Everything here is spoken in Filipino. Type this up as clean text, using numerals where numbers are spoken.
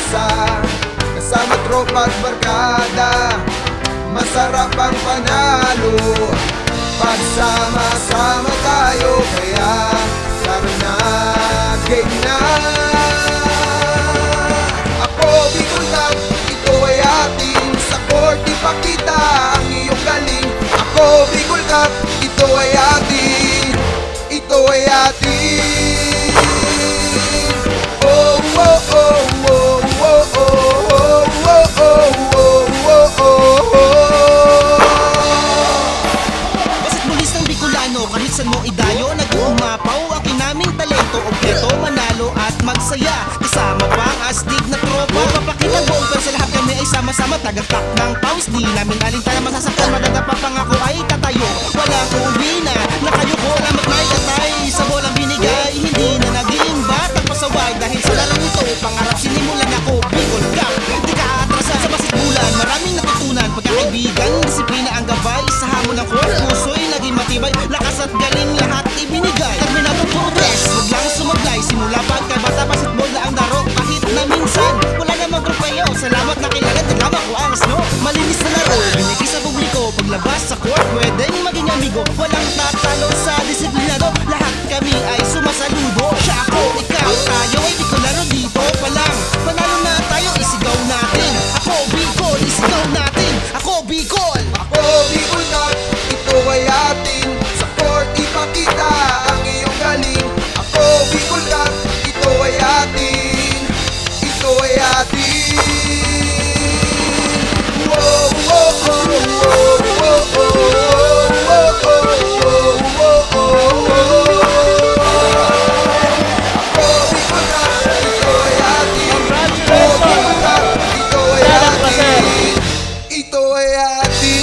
masa, kasama tropa at barkada, masarap ang panalo pagsama-sama tayo. Kaya tara na, game na. Ako Bicol lang, ito ay atin. Sa court ipakita ang iyong galing. Ako Bicol Cup, ito ay atin. Ito ay atin. Oh, oh, oh, oh, oh, oh, oh, oh, oh, oh, oh, oh. Basta't bulis ng Bicolano, kahit saan mo idayo, nag-uumapaw ang kinaming talento. Objeto, manalo at magsaya, kasama pa ang astig na tropa. Papakita buong pero sa lahat kami ay sama-sama. Tagaktak ng paus, di namin alintana masasaktan. Maganda pa pangako ay tatayo, walang uuwi na. Nakayuko na magnay-atay, sa bolang binigay, hindi na naging batang pasaway. Dahil sa larong ito, pangarap sinimulan ako, Bicol Cup. Di ka atrasa sa basit bulan, maraming natutunan. Pagkakaibigan, disiplina ang gabay. Sa hamon ng core, puso'y naging matibay. Lakas at galing lahat ibinigay. Terminado progress, huwag lang sumablay. Simula pagkabata, basketball na ang laro. Kahit na minsan, wala namang grupayo. Salamat na kilala, tinama ko ang snow. Malinis na laro, binigay sa publiko. Paglabas sa court, pwedeng maging amigo. Walang tatalo sa disiplinado, lahat kami ay sumasaludo. Siya ako, ikaw, tayo ay Bicolano dito pa lang. Panalo na tayo, isigaw natin. Ako Bicol, isigaw natin. Ako Bicol. Ako Bicol Cup, ito ay atin. Sa court ipakita ang iyong galing. Ako Bicol Cup, ito ay atin. Ito ay atin. Wow, wow, wow, wow, wow, wow, wow, wow, wow, wow. Ako Bicol Cup, ito ay atin. Ako Bicol Cup, ito ay atin. Ito ay atin.